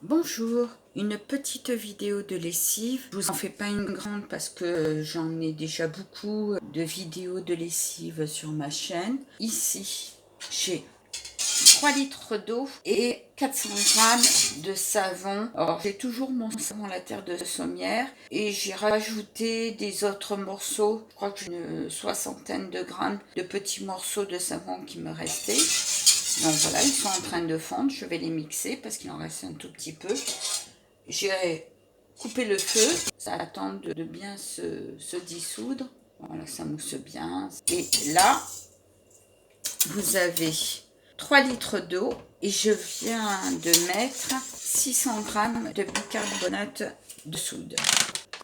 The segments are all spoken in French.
Bonjour, une petite vidéo de lessive. Je vous en fais pas une grande parce que j'en ai déjà beaucoup de vidéos de lessive sur ma chaîne. Ici, j'ai 3 litres d'eau et 400 grammes de savon. Alors, j'ai toujours mon savon à la terre de sommière et j'ai rajouté des autres morceaux. Je crois que j'ai une soixantaine de grammes de petits morceaux de savon qui me restaient. Donc voilà, ils sont en train de fondre. Je vais les mixer parce qu'il en reste un tout petit peu. J'ai coupé le feu. Ça attend de bien se dissoudre. Voilà, ça mousse bien. Et là, vous avez 3 litres d'eau et je viens de mettre 600 grammes de bicarbonate de soude.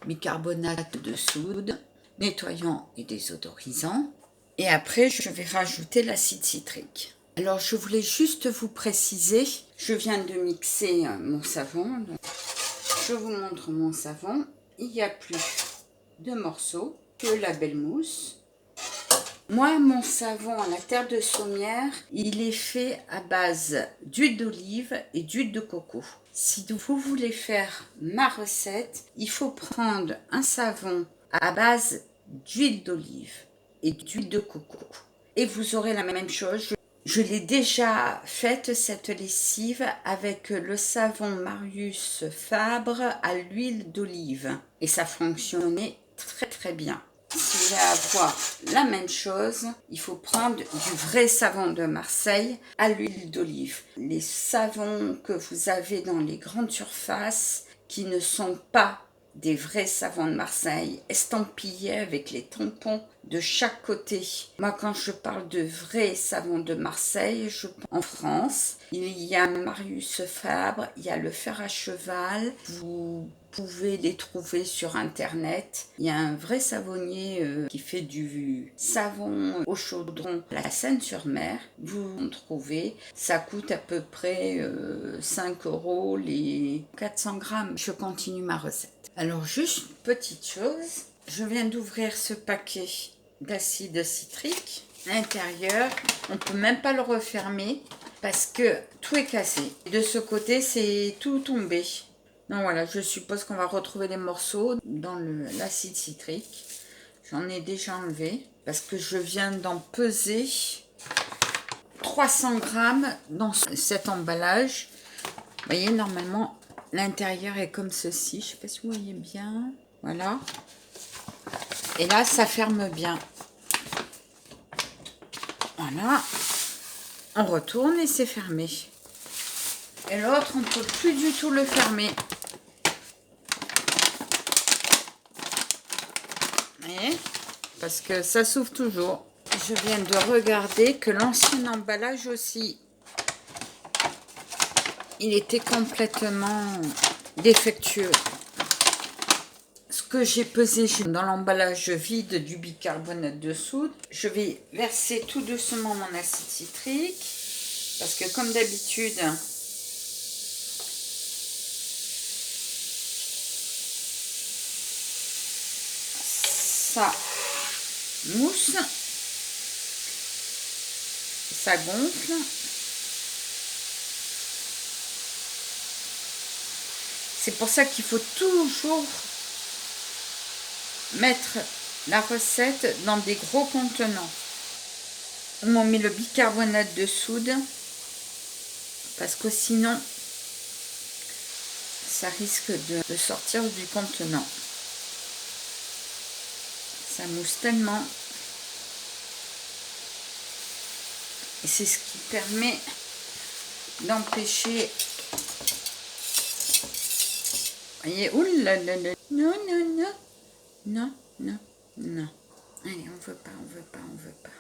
Bicarbonate de soude, nettoyant et désodorisant. Et après, je vais rajouter l'acide citrique. Alors, je voulais juste vous préciser, je viens de mixer mon savon. Donc, je vous montre mon savon. Il n'y a plus de morceaux que la belle mousse. Moi, mon savon à la terre de sommière, il est fait à base d'huile d'olive et d'huile de coco. Si vous voulez faire ma recette, il faut prendre un savon à base d'huile d'olive et d'huile de coco. Et vous aurez la même chose. Je l'ai déjà faite, cette lessive, avec le savon Marius Fabre à l'huile d'olive. Et ça fonctionnait très très bien. Si vous voulez avoir la même chose, il faut prendre du vrai savon de Marseille à l'huile d'olive. Les savons que vous avez dans les grandes surfaces qui ne sont pas des vrais savons de Marseille, estampillés avec les tampons de chaque côté. Moi, quand je parle de vrais savons de Marseille, en France, il y a Marius Fabre, il y a le fer à cheval, vous pouvez les trouver sur internet. Il y a un vrai savonnier qui fait du savon au chaudron à la Seine-sur-Mer. Vous en trouvez, ça coûte à peu près 5 € les 400 grammes. Je continue ma recette. Alors, juste une petite chose, je viens d'ouvrir ce paquet d'acide citrique. L'intérieur, on ne peut même pas le refermer parce que tout est cassé. De ce côté, c'est tout tombé. Donc voilà, je suppose qu'on va retrouver les morceaux dans l'acide citrique. J'en ai déjà enlevé parce que je viens d'en peser 300 grammes dans cet emballage. Vous voyez, normalement, l'intérieur est comme ceci. Je ne sais pas si vous voyez bien. Voilà. Et là, ça ferme bien. Voilà. On retourne et c'est fermé. Et l'autre, on ne peut plus du tout le fermer. Vous voyez ? Parce que ça s'ouvre toujours. Je viens de regarder que l'ancien emballage aussi, il était complètement défectueux. Ce que j'ai pesé dans l'emballage vide du bicarbonate de soude, je vais verser tout doucement mon acide citrique parce que comme d'habitude, ça mousse, ça gonfle. C'est pour ça qu'il faut toujours mettre la recette dans des gros contenants. On met le bicarbonate de soude parce que sinon ça risque de sortir du contenant. Ça mousse tellement. Et c'est ce qui permet d'empêcher. Vous voyez, oulala, non, non, non, non, non, non. Allez, on veut pas, on veut pas, on veut pas.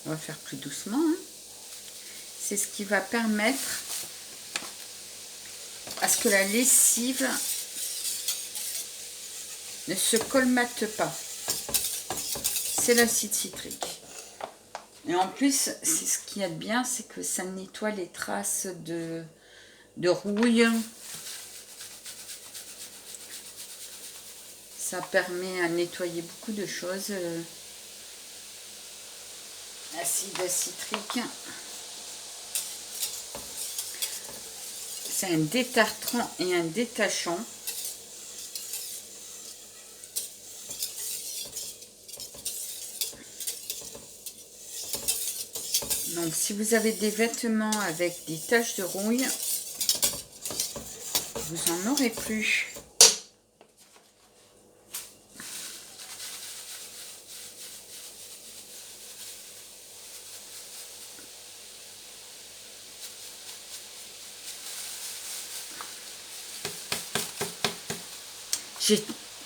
On va faire plus doucement. Hein. C'est ce qui va permettre à ce que la lessive ne se colmate pas. C'est l'acide citrique. Et en plus, c'est ce qu'il y a de bien, c'est que ça nettoie les traces de rouille. Ça permet à nettoyer beaucoup de choses. Acide citrique. C'est un détartrant et un détachant. Donc si vous avez des vêtements avec des taches de rouille, vous en aurez plus.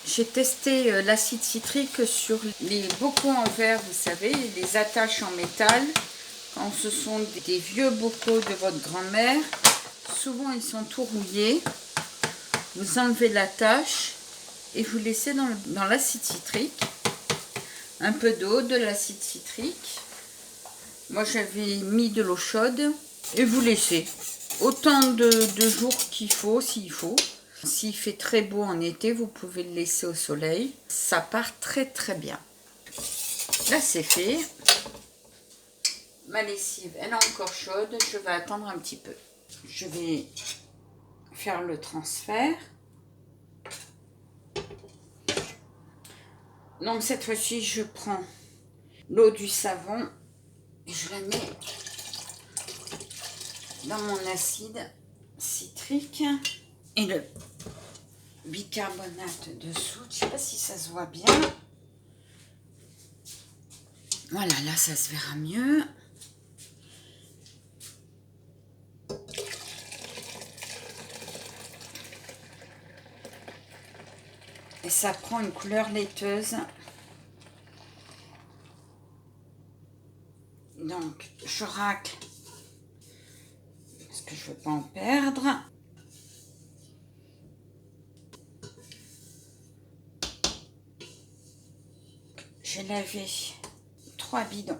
J'ai testé l'acide citrique sur les bocaux en verre, vous savez, les attaches en métal. Quand ce sont des vieux bocaux de votre grand-mère, souvent ils sont tout rouillés. Vous enlevez l'attache et vous laissez dans l'acide citrique. Un peu d'eau, de l'acide citrique. Moi j'avais mis de l'eau chaude et vous laissez autant de jours qu'il faut, s'il faut. S'il fait très beau en été, vous pouvez le laisser au soleil. Ça part très très bien. Là c'est fait. Ma lessive, elle est encore chaude. Je vais attendre un petit peu. Je vais faire le transfert. Donc cette fois-ci, je prends l'eau du savon et je la mets dans mon acide citrique et le bicarbonate de soude. Je ne sais pas si ça se voit bien. Voilà, là ça se verra mieux. Et ça prend une couleur laiteuse. Donc je racle parce que je ne veux pas en perdre. J'ai lavé 3 bidons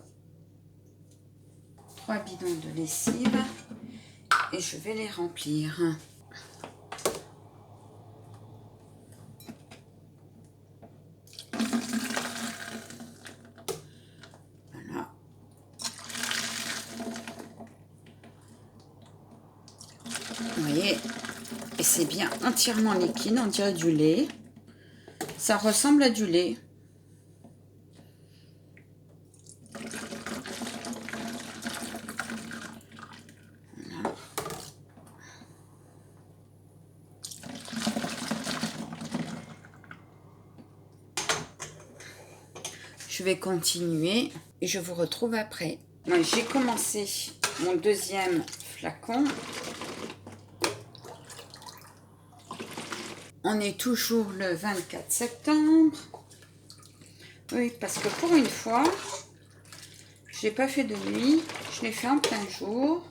de lessive et je vais les remplir. Voilà. Vous voyez, et c'est bien entièrement liquide, on dirait du lait. Ça ressemble à du lait. Je vais continuer et je vous retrouve après. Moi, j'ai commencé mon deuxième flacon. On est toujours le 24 septembre. Oui, parce que pour une fois, je n'ai pas fait de nuit. Je l'ai fait en plein jour.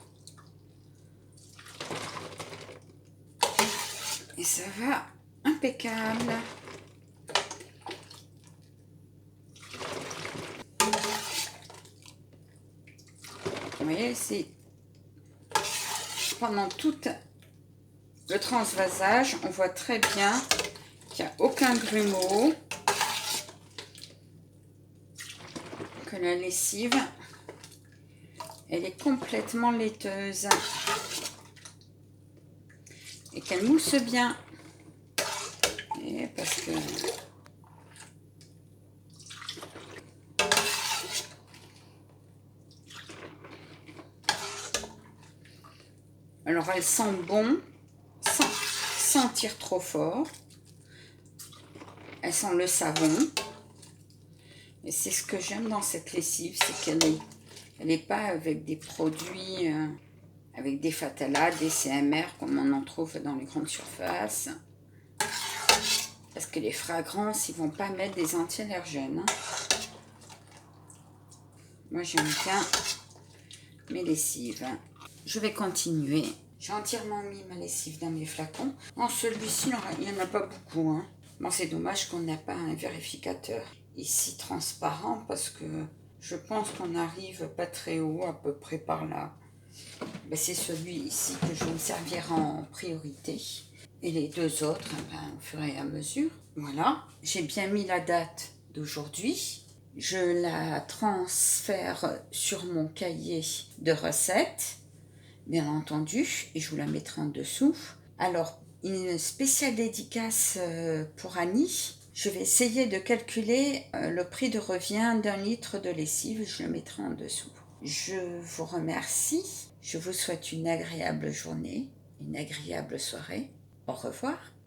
Et ça va impeccable. Vous voyez, c'est pendant tout le transvasage, on voit très bien qu'il n'y a aucun grumeau, que la lessive, elle est complètement laiteuse et qu'elle mousse bien. Et parce que alors elle sent bon sans sentir trop fort. Elle sent le savon. Et c'est ce que j'aime dans cette lessive, c'est qu'elle n'est pas avec des produits, avec des Fatala, des CMR comme on en trouve dans les grandes surfaces. Parce que les fragrances, ils ne vont pas mettre des anti-allergènes. Hein. Moi j'aime bien mes lessives. Je vais continuer. J'ai entièrement mis ma lessive dans mes flacons. En celui-ci, il n'y en a pas beaucoup. Hein. Bon, c'est dommage qu'on n'a pas un vérificateur ici transparent parce que je pense qu'on n'arrive pas très haut, à peu près par là. Ben, c'est celui ici que je vais me servir en priorité. Et les deux autres, ben, au fur et à mesure. Voilà. J'ai bien mis la date d'aujourd'hui. Je la transfère sur mon cahier de recettes. bien entendu, et je vous la mettrai en dessous. Alors, une spéciale dédicace pour Annie. Je vais essayer de calculer le prix de revient d'un litre de lessive, je le mettrai en dessous. Je vous remercie, je vous souhaite une agréable journée, une agréable soirée. Au revoir.